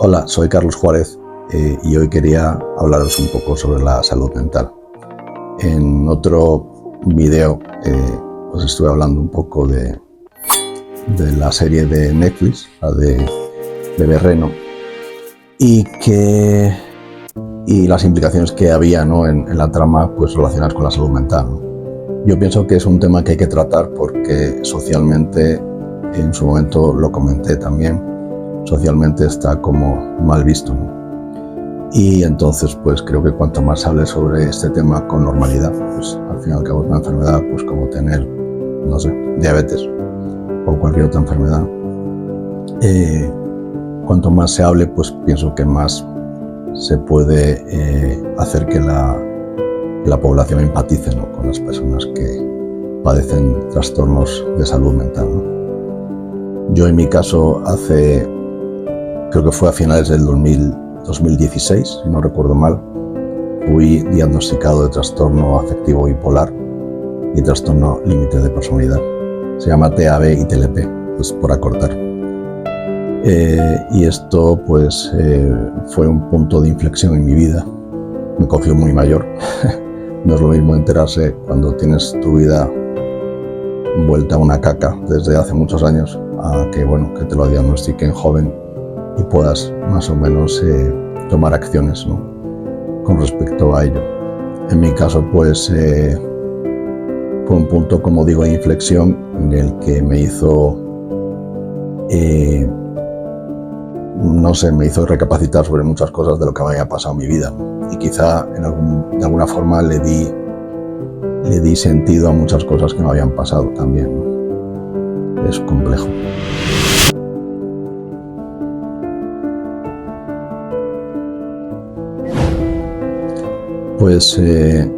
Hola, soy Carlos Juárez y hoy quería hablaros un poco sobre la salud mental. En otro video os estuve hablando un poco de la serie de Netflix, la de Bebé Reno, y las implicaciones que había, ¿no?, en la trama pues, relacionadas con la salud mental, ¿no? Yo pienso que es un tema que hay que tratar porque socialmente, en su momento lo comenté también, socialmente está como mal visto, ¿no? Y entonces pues creo que cuanto más hable sobre este tema con normalidad, pues al fin y al cabo es una enfermedad pues como tener, no sé, diabetes o cualquier otra enfermedad. Cuanto más se hable, pues pienso que más se puede hacer que la población empatice, ¿no?, con las personas que padecen trastornos de salud mental, ¿no? Yo en mi caso creo que fue a finales del 2016, si no recuerdo mal, fui diagnosticado de trastorno afectivo bipolar y trastorno límite de personalidad. Se llama TAB y TLP, pues por acortar. Y esto pues fue un punto de inflexión en mi vida. Me cogió muy mayor. No es lo mismo enterarse cuando tienes tu vida vuelta a una caca desde hace muchos años a que, bueno, que te lo diagnostiquen joven y puedas más o menos tomar acciones, ¿no?, con respecto a ello. En mi caso pues fue un punto, como digo, de inflexión en el que me hizo me hizo recapacitar sobre muchas cosas de lo que me había pasado en mi vida, y quizá de alguna forma le di sentido a muchas cosas que me habían pasado también, ¿no? Es complejo. Pues en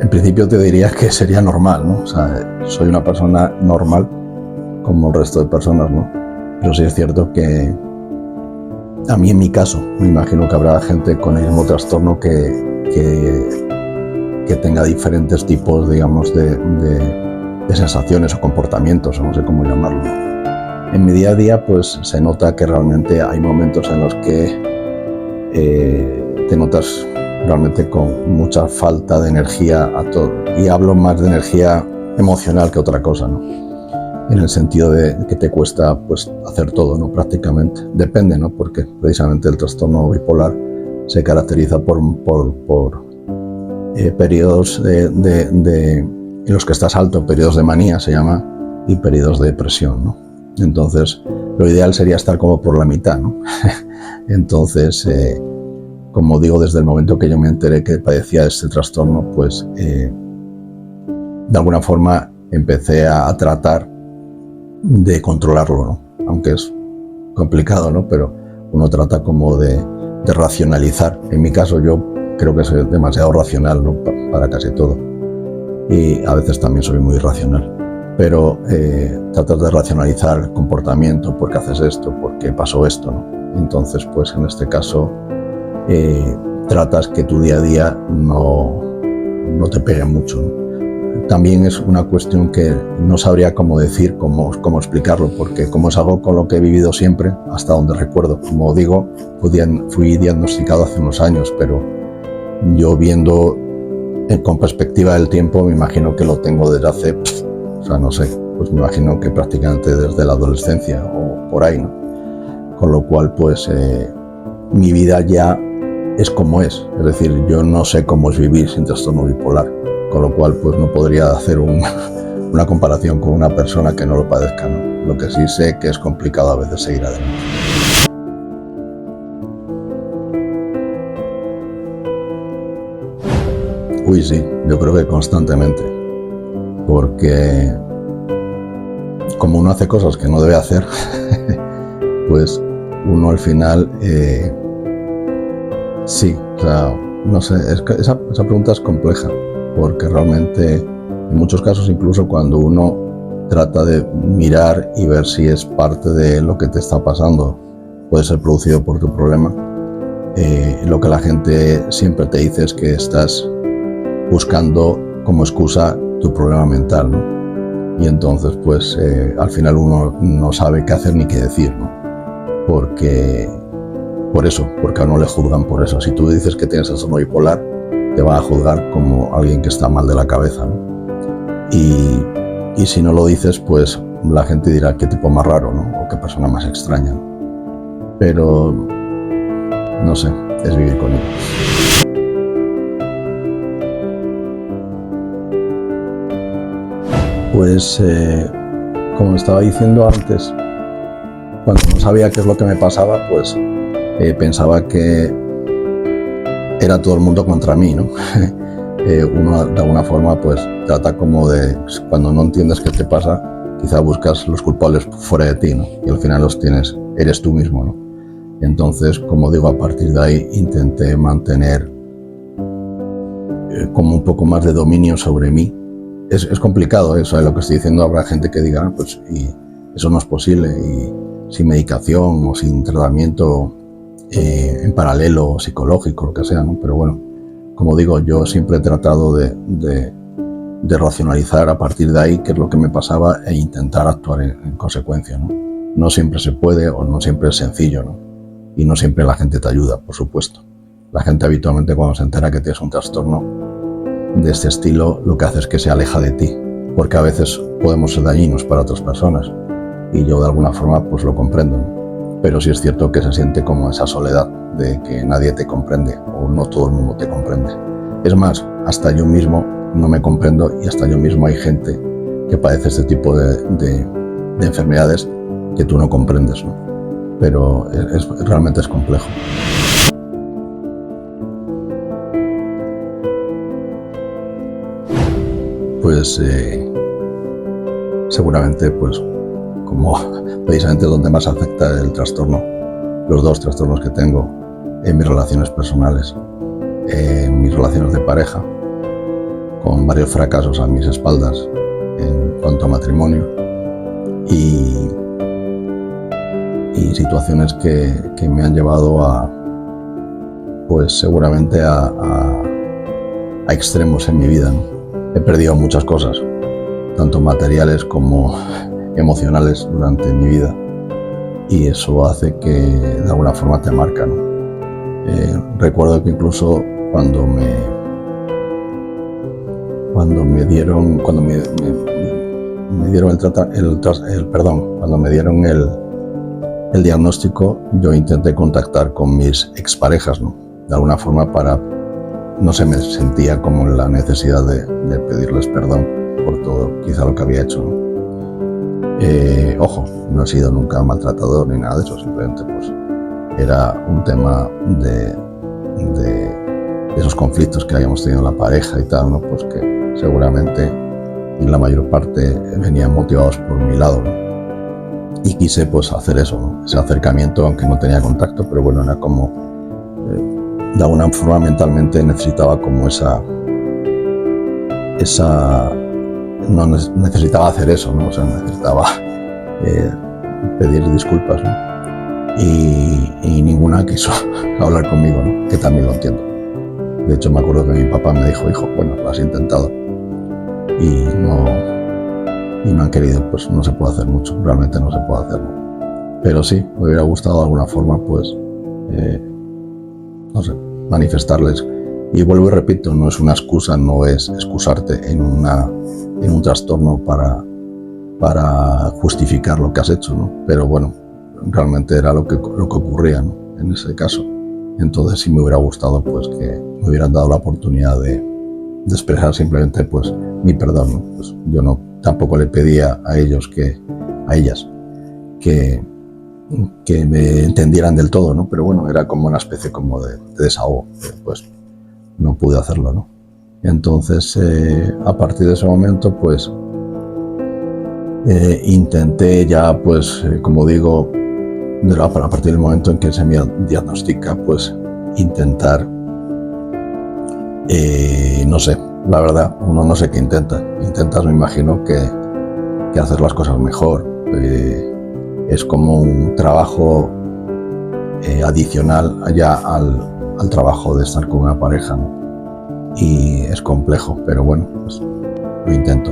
principio te diría que sería normal, ¿no? O sea, soy una persona normal como el resto de personas, ¿no? Pero sí es cierto que a mí, en mi caso, me imagino que habrá gente con el mismo trastorno que tenga diferentes tipos, digamos, de sensaciones o comportamientos, o no sé cómo llamarlo. En mi día a día pues se nota que realmente hay momentos en los que te notas realmente con mucha falta de energía a todo, y hablo más de energía emocional que otra cosa, ¿no?, en el sentido de que te cuesta pues hacer todo, ¿no?, prácticamente. Depende, ¿no?, porque precisamente el trastorno bipolar se caracteriza por periodos en los que estás alto, periodos de manía se llama, y periodos de depresión, ¿no? Entonces lo ideal sería estar como por la mitad, ¿no? Entonces como digo, desde el momento que yo me enteré que padecía este trastorno, pues de alguna forma empecé a tratar de controlarlo, ¿no? Aunque es complicado, ¿no?, pero uno trata como de racionalizar. En mi caso yo creo que soy demasiado racional, ¿no?, para casi todo, y a veces también soy muy irracional, pero tratas de racionalizar el comportamiento, por qué haces esto, por qué pasó esto, ¿no? Entonces pues en este caso tratas que tu día a día no te pegue mucho, ¿no? También es una cuestión que no sabría cómo decir, cómo explicarlo, porque como es algo con lo que he vivido siempre, hasta donde recuerdo. Como digo, fui diagnosticado hace unos años, pero yo viendo con perspectiva del tiempo, me imagino que lo tengo desde hace, o sea, no sé, pues me imagino que prácticamente desde la adolescencia o por ahí, ¿no? Con lo cual, pues mi vida ya es como es decir, yo no sé cómo es vivir sin trastorno bipolar, con lo cual pues no podría hacer una comparación con una persona que no lo padezca, ¿no? Lo que sí sé que es complicado a veces seguir adelante. Uy, sí, yo creo que constantemente, porque como uno hace cosas que no debe hacer, pues uno al final sí, o sea, no sé, esa pregunta es compleja, porque realmente en muchos casos, incluso cuando uno trata de mirar y ver si es parte de lo que te está pasando, puede ser producido por tu problema, lo que la gente siempre te dice es que estás buscando como excusa tu problema mental, ¿no? Y entonces pues al final uno no sabe qué hacer ni qué decir, ¿no? porque porque a uno le juzgan por eso. Si tú dices que tienes trastorno bipolar, te van a juzgar como alguien que está mal de la cabeza, ¿no? Y si no lo dices, pues la gente dirá qué tipo más raro, ¿no? O qué persona más extraña, ¿no? Pero no sé, es vivir con ello. Pues como estaba diciendo antes, cuando no sabía qué es lo que me pasaba, pues pensaba que era todo el mundo contra mí, ¿no? Uno de alguna forma pues trata como de, cuando no entiendes qué te pasa, quizá buscas los culpables fuera de ti, ¿no? Y al final los tienes, eres tú mismo, ¿no? Entonces, como digo, a partir de ahí intenté mantener como un poco más de dominio sobre mí. Es complicado eso, lo que estoy diciendo. Habrá gente que diga, pues y eso no es posible, y sin medicación o sin tratamiento en paralelo, psicológico, lo que sea, ¿no? Pero bueno, como digo, yo siempre he tratado de racionalizar a partir de ahí qué es lo que me pasaba e intentar actuar en consecuencia, ¿no? No siempre se puede o no siempre es sencillo, ¿no? Y no siempre la gente te ayuda, por supuesto. La gente habitualmente, cuando se entera que tienes un trastorno de este estilo, lo que hace es que se aleja de ti, porque a veces podemos ser dañinos para otras personas, y yo de alguna forma pues lo comprendo, ¿no? Pero sí es cierto que se siente como esa soledad de que nadie te comprende, o no todo el mundo te comprende. Es más, hasta yo mismo no me comprendo, y hasta yo mismo hay gente que padece este tipo de enfermedades que tú no comprendes, ¿no? Pero realmente es complejo. Pues seguramente, pues como precisamente donde más afecta el trastorno, los dos trastornos que tengo, en mis relaciones personales, en mis relaciones de pareja, con varios fracasos a mis espaldas en cuanto a matrimonio, y situaciones que me han llevado a, pues seguramente a extremos en mi vida, ¿no? He perdido muchas cosas, tanto materiales como emocionales, durante mi vida, y eso hace que de alguna forma te marca, ¿no? Recuerdo que incluso cuando me dieron el diagnóstico, yo intenté contactar con mis exparejas, ¿no? De alguna forma, para, no sé, me sentía como en la necesidad de pedirles perdón por todo quizá lo que había hecho, ¿no? Ojo, no he sido nunca maltratador ni nada de eso, simplemente pues era un tema de esos conflictos que habíamos tenido en la pareja y tal, ¿no? Pues que seguramente, y la mayor parte, venían motivados por mi lado, ¿no? Y quise pues hacer eso, ¿no? Ese acercamiento, aunque no tenía contacto, pero bueno, era como, de alguna forma mentalmente necesitaba como no necesitaba hacer eso, ¿no? O sea, necesitaba pedir disculpas, ¿no? Y ninguna quiso hablar conmigo, ¿no? Que también lo entiendo. De hecho, me acuerdo que mi papá me dijo, hijo, bueno, lo has intentado y no han querido, pues no se puede hacer mucho, realmente no se puede hacer, ¿no? Pero sí, me hubiera gustado de alguna forma, pues, no sé, manifestarles. Y vuelvo y repito, no es una excusa, no es excusarte en un trastorno para justificar lo que has hecho, ¿no? Pero bueno, realmente era lo que ocurría, ¿no? En ese caso. Entonces sí me hubiera gustado pues que me hubieran dado la oportunidad de expresar simplemente pues mi perdón, ¿no? Pues yo tampoco le pedía a ellas que me entendieran del todo, ¿no? Pero bueno, era como una especie como de desahogo, pues no pude hacerlo, ¿no? Entonces a partir de ese momento pues intenté ya, pues como digo, a partir del momento en que se me diagnostica, pues intentar, no sé, la verdad, uno no sé qué intentas, me imagino que hacer las cosas mejor, es como un trabajo adicional ya al trabajo de estar con una pareja, ¿no? Y es complejo, pero bueno, pues lo intento.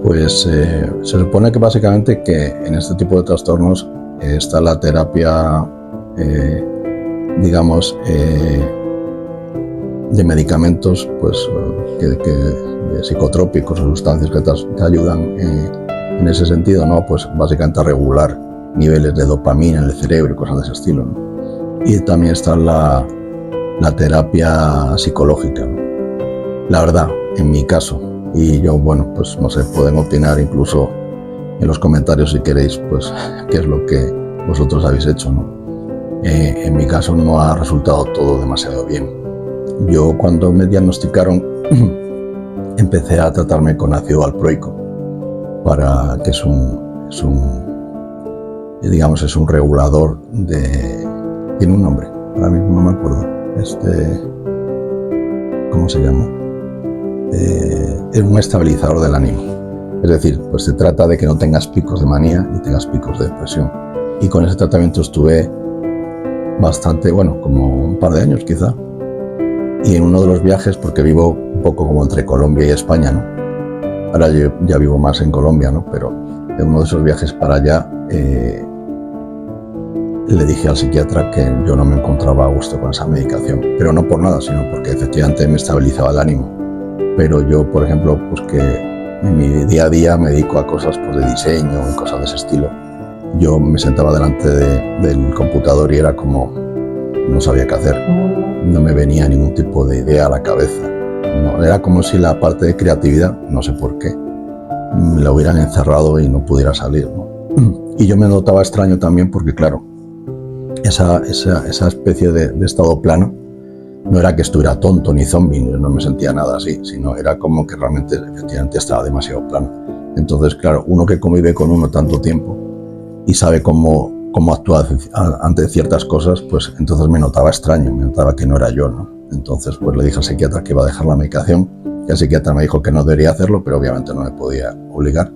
Pues se supone que básicamente que en este tipo de trastornos está la terapia, digamos, de medicamentos, pues de psicotrópicos o sustancias que te ayudan en ese sentido, ¿no? Pues básicamente a regular niveles de dopamina en el cerebro y cosas de ese estilo, ¿no? Y también está la terapia psicológica, ¿no? La verdad, en mi caso, y yo, bueno, pues no sé, pueden opinar incluso en los comentarios si queréis, pues qué es lo que vosotros habéis hecho, ¿no? En mi caso no ha resultado todo demasiado bien. Yo cuando me diagnosticaron empecé a tratarme con ácido valproico, que es un regulador tiene un nombre, ahora mismo no me acuerdo, ¿cómo se llama? Es un estabilizador del ánimo. Es decir, pues se trata de que no tengas picos de manía ni tengas picos de depresión. Y con ese tratamiento estuve bastante, bueno, como un par de años quizá. Y en uno de los viajes, porque vivo un poco como entre Colombia y España, ¿no? Ahora yo ya vivo más en Colombia, ¿no? Pero en uno de esos viajes para allá le dije al psiquiatra que yo no me encontraba a gusto con esa medicación. Pero no por nada, sino porque efectivamente me estabilizaba el ánimo. Pero yo, por ejemplo, pues que en mi día a día me dedico a cosas pues, de diseño y cosas de ese estilo. Yo me sentaba delante del computador y era como, no sabía qué hacer. No me venía ningún tipo de idea a la cabeza. No, era como si la parte de creatividad, no sé por qué, me la hubieran encerrado y no pudiera salir, ¿no? Y yo me notaba extraño también porque, claro, esa especie de estado plano no era que estuviera tonto ni zombie, no me sentía nada así, sino era como que realmente, efectivamente, estaba demasiado plano. Entonces, claro, uno que convive con uno tanto tiempo y sabe cómo actúa ante ciertas cosas, pues entonces me notaba extraño, me notaba que no era yo, ¿no? Entonces, pues le dije al psiquiatra que iba a dejar la medicación, y el psiquiatra me dijo que no debería hacerlo, pero obviamente no me podía obligar,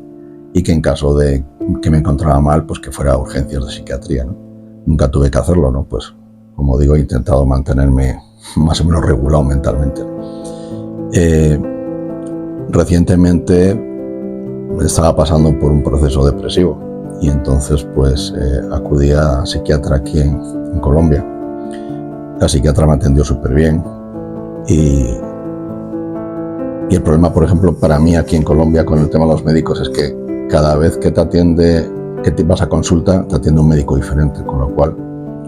y que en caso de que me encontrara mal, pues que fuera a urgencias de psiquiatría, ¿no? Nunca tuve que hacerlo, ¿no? Pues, como digo, he intentado mantenerme más o menos regulado mentalmente. Recientemente estaba pasando por un proceso depresivo y entonces pues acudí a psiquiatra aquí en Colombia. La psiquiatra me atendió súper bien y el problema, por ejemplo, para mí aquí en Colombia con el tema de los médicos es que cada vez que te vas a consulta, te atiende un médico diferente, con lo cual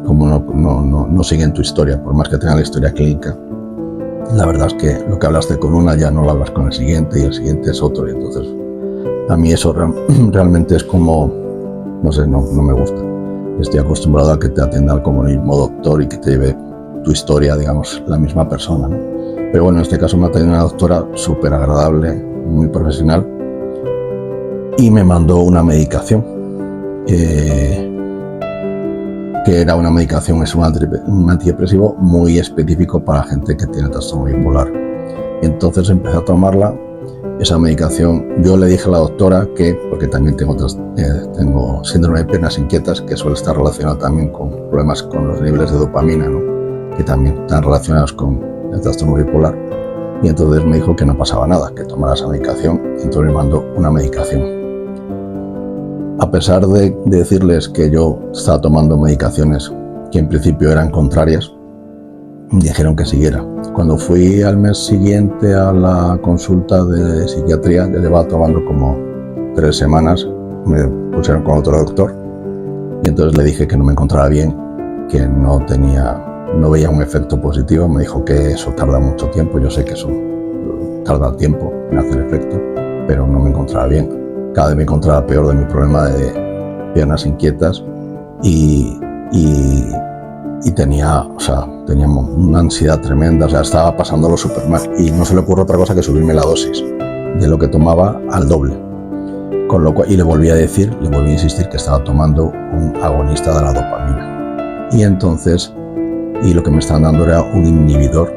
como no siguen tu historia, por más que tengan la historia clínica, la verdad es que lo que hablaste con una ya no lo hablas con el siguiente y el siguiente es otro, y entonces a mí eso realmente es como, no sé, no me gusta. Estoy acostumbrado a que te atienda como el mismo doctor y que te lleve tu historia, digamos, la misma persona, ¿no? Pero bueno, en este caso me atendió una doctora súper agradable, muy profesional, y me mandó una medicación. Que era una medicación, es un antidepresivo muy específico para gente que tiene trastorno bipolar. Entonces empecé a tomarla, esa medicación. Yo le dije a la doctora que, porque también tengo síndrome de piernas inquietas, que suele estar relacionado también con problemas con los niveles de dopamina, ¿no? Que también están relacionados con el trastorno bipolar. Y entonces me dijo que no pasaba nada, que tomara esa medicación, y entonces me mandó una medicación. A pesar de decirles que yo estaba tomando medicaciones que en principio eran contrarias, dijeron que siguiera. Cuando fui al mes siguiente a la consulta de psiquiatría, ya llevaba tomando como 3 semanas, me pusieron con otro doctor y entonces le dije que no me encontraba bien, que no veía un efecto positivo. Me dijo que eso tarda mucho tiempo, yo sé que eso tarda tiempo en hacer efecto, pero no me encontraba bien. Cada vez me encontraba peor de mi problema de piernas inquietas y tenía una ansiedad tremenda, o sea, estaba pasándolo súper mal y no se le ocurre otra cosa que subirme la dosis de lo que tomaba al doble. Con lo cual, y le volví a insistir que estaba tomando un agonista de la dopamina. Y entonces, lo que me estaban dando era un inhibidor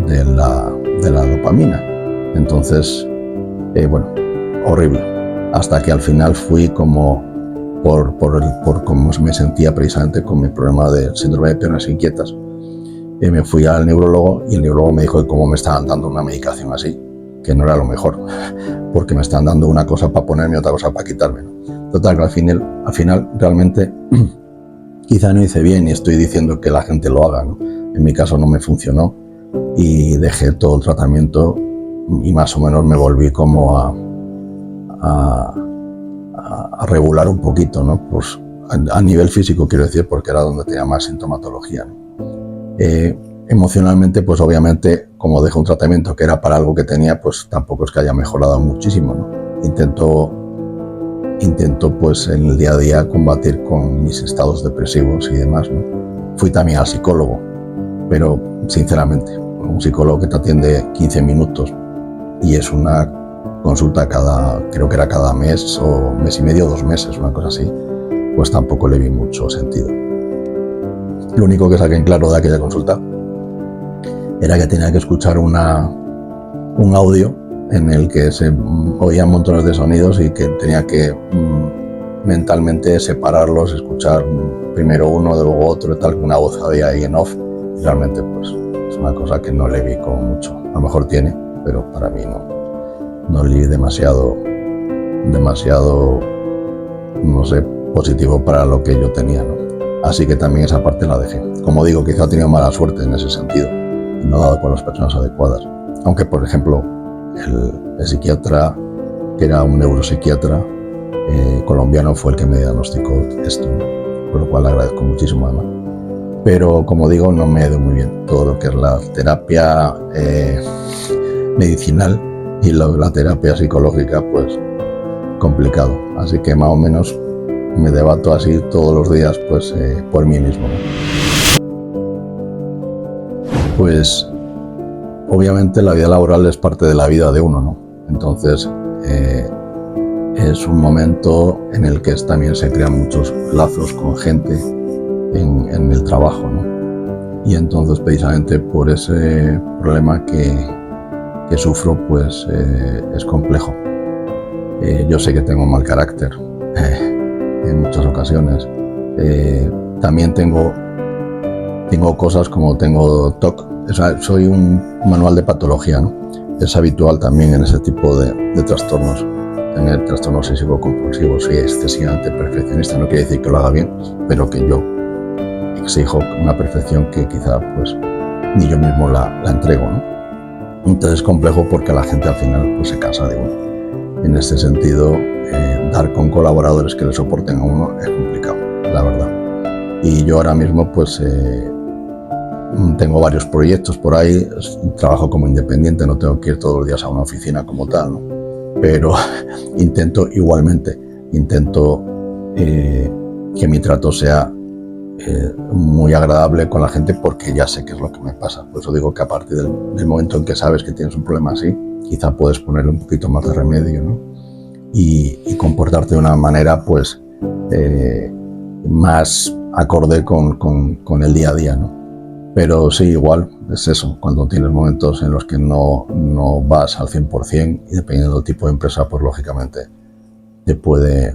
de la dopamina. Entonces, bueno, horrible. Hasta que al final fui como por cómo me sentía precisamente con mi problema de síndrome de piernas inquietas. Me fui al neurólogo y el neurólogo me dijo que cómo me estaban dando una medicación así, que no era lo mejor. porque me están dando una cosa para ponerme y otra cosa para quitarme, ¿no? Total, que al final realmente quizá no hice bien y estoy diciendo que la gente lo haga, ¿no? En mi caso no me funcionó y dejé todo el tratamiento y más o menos me volví como a regular un poquito, ¿no? Pues a nivel físico, quiero decir, porque era donde tenía más sintomatología, ¿no? Emocionalmente, pues obviamente, como dejé un tratamiento que era para algo que tenía, pues tampoco es que haya mejorado muchísimo, ¿no? Intento pues en el día a día combatir con mis estados depresivos y demás, ¿no? Fui también al psicólogo, pero sinceramente, un psicólogo que te atiende 15 minutos y es una consulta creo que era cada mes o mes y medio o 2 meses, una cosa así, pues tampoco le vi mucho sentido. Lo único que saqué en claro de aquella consulta era que tenía que escuchar un audio en el que se oían montones de sonidos y que tenía que mentalmente separarlos, escuchar primero uno, luego otro, tal, una voz había ahí en off. Y realmente pues es una cosa que no le vi como mucho. A lo mejor tiene, pero para mí no le vi demasiado, no sé, positivo para lo que yo tenía, ¿no? Así que también esa parte la dejé. Como digo, quizá he tenido mala suerte en ese sentido y no he dado con las personas adecuadas. Aunque, por ejemplo, el psiquiatra, que era un neuropsiquiatra colombiano, fue el que me diagnosticó esto, ¿no? Por lo cual le agradezco muchísimo además. Pero, como digo, no me ha ido muy bien. Todo lo que es la terapia medicinal y la terapia psicológica, pues complicado. Así que más o menos me debato así todos los días, pues por mí mismo, ¿no? Pues obviamente la vida laboral es parte de la vida de uno, ¿no? Entonces es un momento en el que también se crean muchos lazos con gente en el trabajo, ¿no? Y entonces precisamente por ese problema que sufro, pues es complejo. Yo sé que tengo mal carácter en muchas ocasiones. También tengo cosas como tengo TOC. O sea, soy un manual de patología, ¿no? Es habitual también en ese tipo de trastornos tener trastornos obsesivo-compulsivos. Soy excesivamente perfeccionista, no quiere decir que lo haga bien, pero que yo exijo una perfección que quizá pues ni yo mismo la entrego, ¿no? Entonces es complejo porque la gente al final pues se cansa de uno. En este sentido, dar con colaboradores que le soporten a uno es complicado, la verdad. Y yo ahora mismo pues tengo varios proyectos por ahí, trabajo como independiente, no tengo que ir todos los días a una oficina como tal, ¿no? Pero intento que mi trato sea muy agradable con la gente porque ya sé qué es lo que me pasa. Por eso digo que a partir del momento en que sabes que tienes un problema así, quizá puedes ponerle un poquito más de remedio, ¿no? Y comportarte de una manera pues más acorde con el día a día, ¿no? Pero sí, igual es eso, cuando tienes momentos en los que no vas al 100% y dependiendo del tipo de empresa, pues lógicamente te puede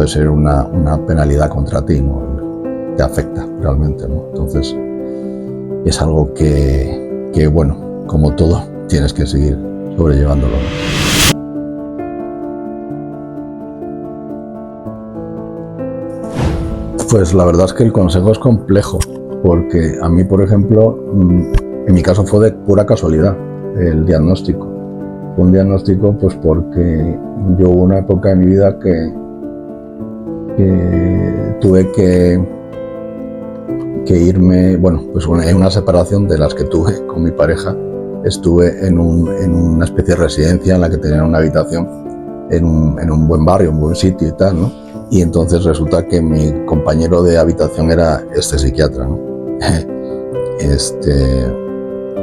ser una penalidad contra ti, ¿no? Te afecta realmente, ¿no? Entonces es algo que bueno, como todo, tienes que seguir sobrellevándolo, ¿no? Pues la verdad es que el consejo es complejo, porque a mí, por ejemplo, en mi caso fue de pura casualidad el diagnóstico. Fue un diagnóstico pues porque yo hubo una época de mi vida que tuve que irme, bueno, pues en una separación de las que tuve con mi pareja, estuve en una especie de residencia en la que tenía una habitación en un buen barrio, un buen sitio y tal, ¿no? Y entonces resulta que mi compañero de habitación era este psiquiatra, ¿no?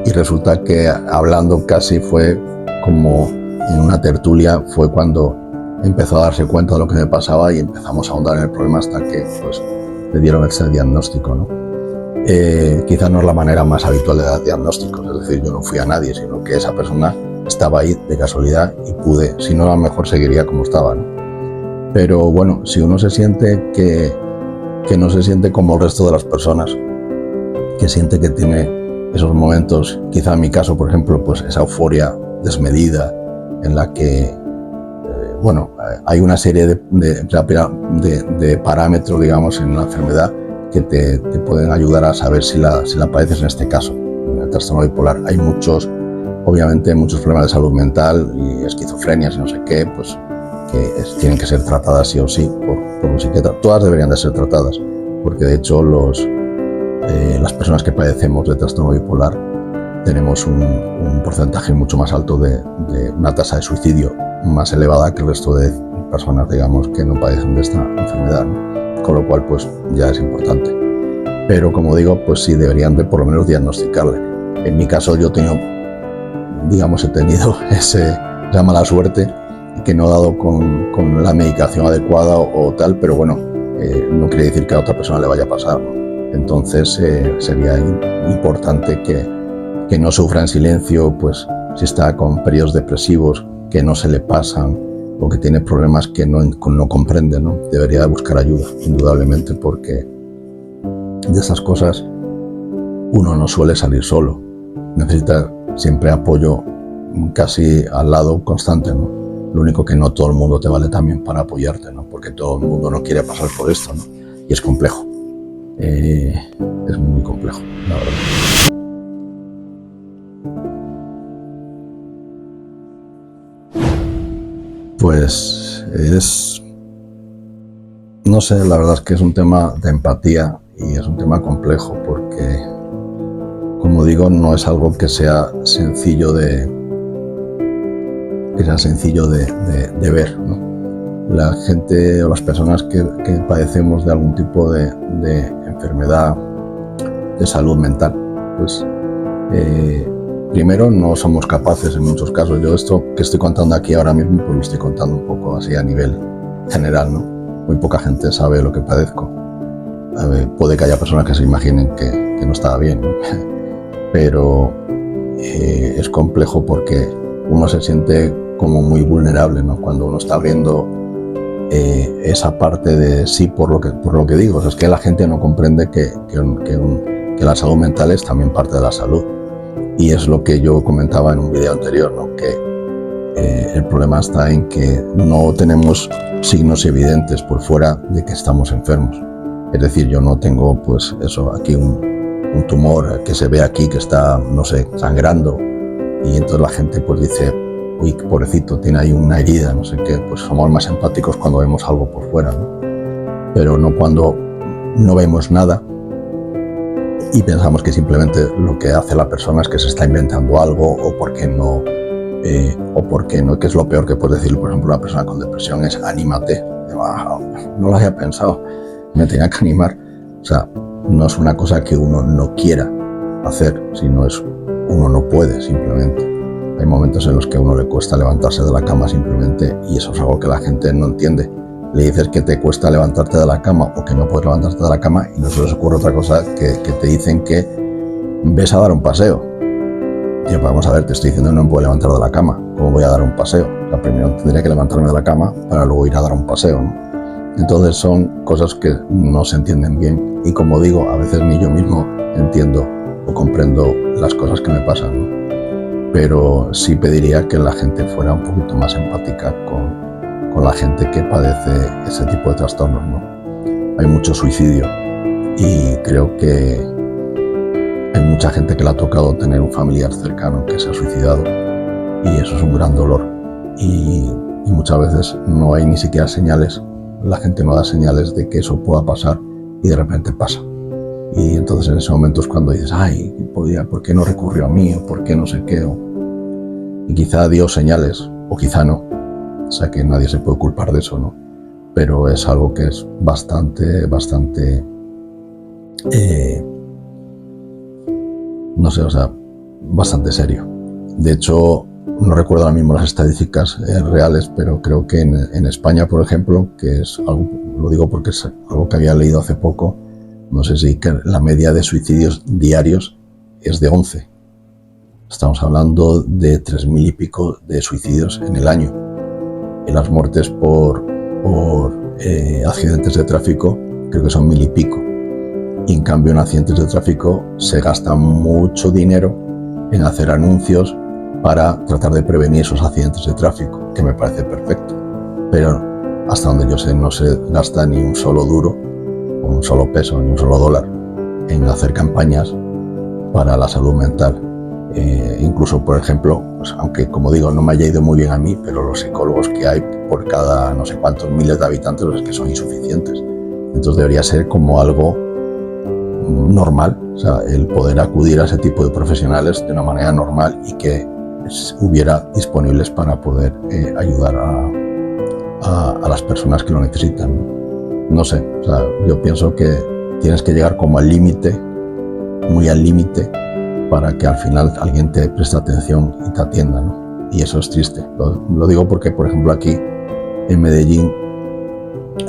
Y resulta que hablando casi fue como en una tertulia, fue cuando empezó a darse cuenta de lo que me pasaba y empezamos a ahondar en el problema hasta que pues le dieron ese diagnóstico, ¿no? Quizás no es la manera más habitual de dar diagnósticos, es decir, yo no fui a nadie, sino que esa persona estaba ahí de casualidad y pude, si no a lo mejor seguiría como estaba, ¿no? Pero bueno, si uno se siente que no se siente como el resto de las personas, que siente que tiene esos momentos, quizá en mi caso, por ejemplo, pues esa euforia desmedida en la que bueno, hay una serie de parámetros, digamos, en la enfermedad que te pueden ayudar a saber si la padeces en este caso, el trastorno bipolar. Hay obviamente muchos problemas de salud mental y esquizofrenias y no sé qué, pues que tienen que ser tratadas sí o sí por un psiquiatra. Todas deberían de ser tratadas, porque de hecho las personas que padecemos de trastorno bipolar tenemos un porcentaje mucho más alto de una tasa de suicidio más elevada que el resto de personas, digamos, que no padecen de esta enfermedad, ¿no? Con lo cual, pues ya es importante. Pero como digo, pues sí deberían de por lo menos diagnosticarle. En mi caso yo he tenido esa mala suerte que no he dado con la medicación adecuada o tal, pero bueno, no quiere decir que a otra persona le vaya a pasar, ¿no? Entonces sería importante que no sufra en silencio, pues si está con periodos depresivos que no se le pasan o que tiene problemas que no comprende, ¿no? Debería buscar ayuda, indudablemente, porque de esas cosas uno no suele salir solo. Necesita siempre apoyo casi al lado constante, ¿no? Lo único que no todo el mundo te vale también para apoyarte, ¿no? Porque todo el mundo no quiere pasar por esto, ¿no? Y es complejo. Es muy complejo, la verdad. Pues no sé, la verdad es que es un tema de empatía y es un tema complejo porque, como digo, no es algo que sea sencillo de ver, ¿no? La gente o las personas que padecemos de algún tipo de enfermedad de salud mental, pues primero no somos capaces en muchos casos. Yo esto que estoy contando aquí ahora mismo, pues lo estoy contando un poco así a nivel general, ¿no? Muy poca gente sabe lo que padezco. Puede que haya personas que se imaginen que no estaba bien, ¿no? Pero es complejo porque uno se siente como muy vulnerable, ¿no? Cuando uno está abriendo esa parte de sí por lo que digo. O sea, es que la gente no comprende que la salud mental es también parte de la salud. Y es lo que yo comentaba en un video anterior, ¿no? Que el problema está en que no tenemos signos evidentes por fuera de que estamos enfermos. Es decir, yo no tengo, pues eso, aquí un tumor que se ve aquí que está, no sé, sangrando, y entonces la gente pues dice, uy, pobrecito, tiene ahí una herida, no sé qué. Pues somos más empáticos cuando vemos algo por fuera, ¿no? Pero no cuando no vemos nada y pensamos que simplemente lo que hace la persona es que se está inventando algo, o porque no, que es lo peor que puedes decir, por ejemplo, una persona con depresión es anímate. No lo había pensado, me tenía que animar. O sea, no es una cosa que uno no quiera hacer, sino uno no puede simplemente. Hay momentos en los que a uno le cuesta levantarse de la cama simplemente, y eso es algo que la gente no entiende. Le dices que te cuesta levantarte de la cama o que no puedes levantarte de la cama y no se les ocurre otra cosa que te dicen que ves a dar un paseo. Y yo, vamos a ver, te estoy diciendo que no me puedo levantar de la cama. ¿Cómo voy a dar un paseo? O sea, primero tendría que levantarme de la cama para luego ir a dar un paseo, ¿no? Entonces son cosas que no se entienden bien, y como digo, a veces ni yo mismo entiendo o comprendo las cosas que me pasan, ¿no? Pero sí pediría que la gente fuera un poquito más empática con la gente que padece ese tipo de trastornos, ¿no? Hay mucho suicidio y creo que hay mucha gente que le ha tocado tener un familiar cercano que se ha suicidado, y eso es un gran dolor, y muchas veces no hay ni siquiera señales, la gente no da señales de que eso pueda pasar, y de repente pasa. Y entonces en ese momento es cuando dices, ay, ¿por qué no recurrió a mí? ¿O por qué no sé qué? Y quizá dio señales, o quizá no. O sea, que nadie se puede culpar de eso, ¿no? Pero es algo que es bastante, no sé, o sea, bastante serio. De hecho, no recuerdo ahora mismo las estadísticas reales, pero creo que en España, por ejemplo, que es algo, lo digo porque es algo que había leído hace poco, no sé si que la media de suicidios diarios es de 11. Estamos hablando de 3.000 y pico de suicidios en el año. Y las muertes por accidentes de tráfico creo que son 1.000 y pico. Y en cambio en accidentes de tráfico se gasta mucho dinero en hacer anuncios para tratar de prevenir esos accidentes de tráfico, que me parece perfecto. pero hasta donde yo sé no se gasta ni un solo duro, o un solo peso, ni un solo dólar en hacer campañas para la salud mental. Incluso, por ejemplo, pues, aunque como digo no me haya ido muy bien a mí, pero los psicólogos que hay por cada no sé cuántos miles de habitantes es que son insuficientes. Entonces debería ser como algo normal, o sea, el poder acudir a ese tipo de profesionales de una manera normal y que hubiera disponibles para poder ayudar a las personas que lo necesitan. No sé, o sea, yo pienso que tienes que llegar como al límite, muy al límite, para que al final alguien te preste atención y te atienda, ¿no? Y eso es triste. Lo digo porque, por ejemplo, aquí en Medellín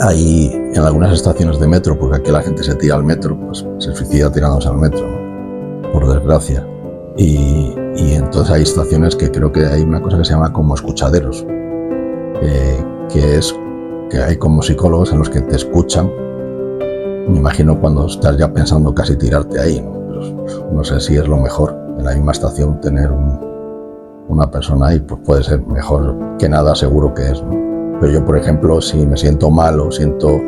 hay en algunas estaciones de metro, porque aquí la gente se tira al metro, pues se suicida tirándose al metro, ¿no? Por desgracia. Y entonces hay estaciones que creo que hay una cosa que se llama como escuchaderos, que es que hay como psicólogos en los que te escuchan. Me imagino cuando estás ya pensando casi tirarte ahí, ¿no? Pero no sé si es lo mejor en la misma estación tener una persona ahí, pues puede ser mejor que nada, seguro que es, ¿no? Pero yo, por ejemplo, si me siento mal o siento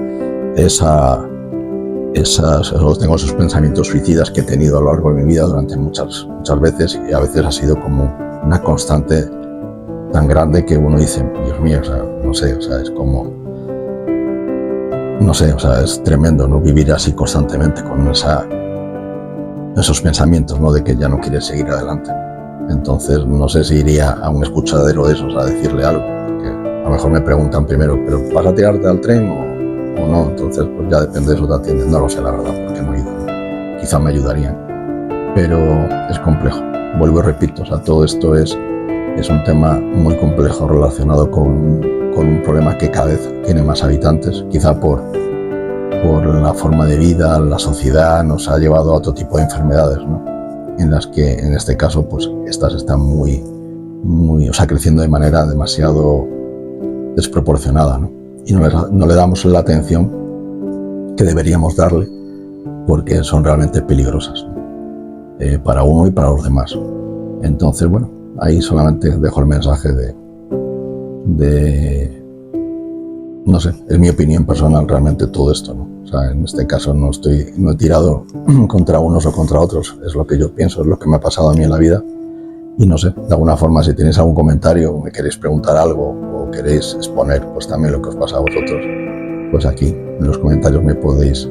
tengo esos pensamientos suicidas que he tenido a lo largo de mi vida durante muchas veces, y a veces ha sido como una constante tan grande que uno dice, Dios mío, o sea, no sé, o sea, es como, no sé, o sea, es tremendo, ¿no? Vivir así constantemente con esos pensamientos, ¿no? De que ya no quieres seguir adelante. Entonces, no sé si iría a un escuchadero de esos a decirle algo, porque a lo mejor me preguntan primero, ¿pero vas a tirarte al tren o no? Entonces, pues ya depende de eso te atienden. No lo sé, la verdad, porque no he ido. Quizá me ayudarían, pero es complejo. Vuelvo y repito, o sea, todo esto es un tema muy complejo relacionado con un problema que cada vez tiene más habitantes, quizá por la forma de vida, la sociedad nos ha llevado a otro tipo de enfermedades, ¿no? En las que en este caso pues estas están muy, o sea, creciendo de manera demasiado desproporcionada, ¿no? Y no le damos la atención que deberíamos darle, porque son realmente peligrosas, ¿no? Para uno y para los demás. Entonces, bueno, ahí solamente dejo el mensaje de no sé, es mi opinión personal realmente todo esto, ¿no? O sea, en este caso no he tirado contra unos o contra otros, es lo que yo pienso, es lo que me ha pasado a mí en la vida. Y no sé, de alguna forma, si tenéis algún comentario, me queréis preguntar algo o queréis exponer pues también lo que os pasa a vosotros, pues aquí en los comentarios me podéis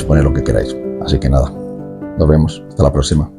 poner lo que queráis. Así que nada, nos vemos, hasta la próxima.